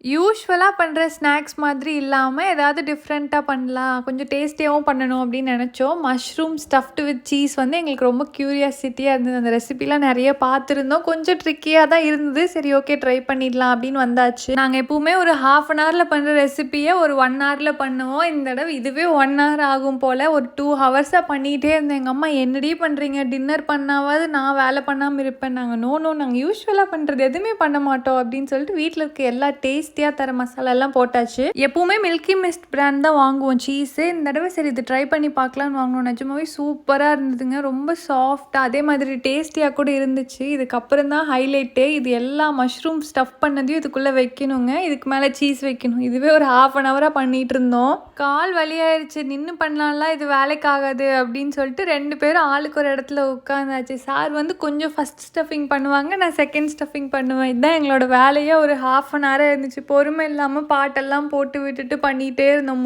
யூசுவலா பண்ற ஸ்நாக்ஸ் மாதிரி இல்லாம, ஏதாவது டிஃப்ரெண்ட்டா பண்ணலாம். கொஞ்சம் டேஸ்டியாவும் பண்ணணும் அப்படின்னு நெனச்சோம். மஷ்ரூம் ஸ்டஃப்டு வித் சீஸ் வந்து எங்களுக்கு ரொம்ப கியூரியாசிட்டியா இருந்தது. அந்த ரெசிபிலாம் நெறைய பார்த்துருந்தோம். கொஞ்சம் ட்ரிக்கியா தான் இருந்தது. சரி ஓகே ட்ரை பண்ணிடலாம் அப்படின்னு வந்தாச்சு. நாங்க எப்பவுமே ஒரு 1/2 அன் ஹவர்ல பண்ற ரெசிபிய ஒரு 1 ஹவர்ல பண்ணுவோம். இந்த தடவ இதுவே 1 ஹவர் ஆகும் போல. ஒரு 2 ஹவர்ஸா பண்ணிட்டே இருந்தேன். எங்க அம்மா என்னடி பண்றீங்க? டின்னர் பண்ணாவாவது நான் வேலை பண்ணாம இருப்பேன். நோ நாங்க யூசுவலா பண்றது எதுவுமே பண்ண மாட்டோம் அப்படின்னு சொல்லிட்டு வீட்ல இருக்க எல்லா டேஸ்டியா தர மசாலாலாம் போட்டாச்சு. எப்பவுமே மில்கி மிஸ்ட் பிராண்ட் தான் வாங்குவோம் சீஸு. இந்த தடவை சரி இது ட்ரை பண்ணி பார்க்கலான்னு வாங்கினோம். நிஜமாவே சூப்பராக இருந்ததுங்க. ரொம்ப சாஃப்டாக அதே மாதிரி டேஸ்டியாக கூட இருந்துச்சு. இதுக்கப்புறம் தான் ஹைலைட்டே. இது எல்லா மஷ்ரூம் ஸ்டஃப் பண்ணதையும் இதுக்குள்ளே வைக்கணுங்க. இதுக்கு மேலே சீஸ் வைக்கணும். இதுவே ஒரு 1/2 அன் ஹவராக பண்ணிட்டு இருந்தோம். கால் வலியாயிருச்சு, நின்று பண்ணலாம்லாம் இது வேலைக்கு ஆகாது அப்படின்னு சொல்லிட்டு 2 பேரும் ஆளுக்கு ஒரு இடத்துல உட்காந்தாச்சு. சார் வந்து கொஞ்சம் ஃபஸ்ட் ஸ்டஃபிங் பண்ணுவாங்க, நான் செகண்ட் ஸ்டஃபிங் பண்ணுவேன். இதுதான் எங்களோட வேலையே. ஒரு 1/2 அன் ஹவராக இருந்துச்சு. பொறுமை இல்லாமல் பாட்டெல்லாம் போட்டு விட்டுட்டு பண்ணிகிட்டே இருந்தோம்.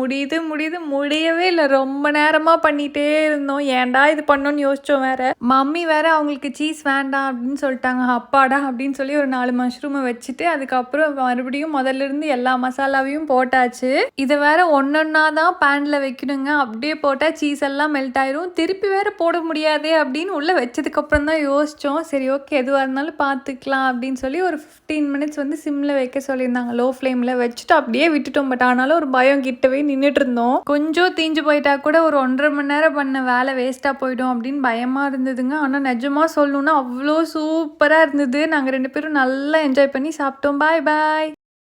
முடியவே இல்லை. ரொம்ப நேரமாக பண்ணிகிட்டே இருந்தோம். ஏன்டா இது பண்ணோன்னு யோசித்தோம். வேற மம்மி வேற அவங்களுக்கு சீஸ் வேண்டாம் அப்படின்னு சொல்லிட்டாங்க. அப்பாடா அப்படின்னு சொல்லி ஒரு 4 மஷ்ரூமை வச்சுட்டு அதுக்கப்புறம் மறுபடியும் முதல்ல இருந்து எல்லா மசாலாவையும் போட்டாச்சு. இதை வேற ஒன்னொன்னா தான் பேனில் வைக்கணுங்க. அப்படியே போட்டால் சீஸ் எல்லாம் மெல்ட் ஆயிரும். திருப்பி வேற போட முடியாதே அப்படின்னு உள்ளே வச்சதுக்கப்புறம் தான் யோசித்தோம். சரி ஓகே எதுவாக இருந்தாலும் பார்த்துக்கலாம் அப்படின்னு சொல்லி ஒரு 15 மினிட்ஸ் வந்து சிம்மில் வைக்க சொல்லியிருந்தாங்க. லோ ஃப்ளேமில் வச்சுட்டு அப்படியே விட்டுட்டோம். பட் ஆனாலும் ஒரு பயம் கிட்டவே நின்றுட்டு இருந்தோம். கொஞ்சம் தீஞ்சு போயிட்டா கூட ஒரு 1.5 மணி நேரம் பண்ண வேலை வேஸ்ட்டாக போயிடும் அப்படின்னு பயமாக இருந்ததுங்க. ஆனால் நிஜமாக சொல்லணும்னா அவ்வளோ சூப்பராக இருந்தது. நாங்கள் 2 பேரும் நல்லா என்ஜாய் பண்ணி சாப்பிட்டோம். பாய் பாய்.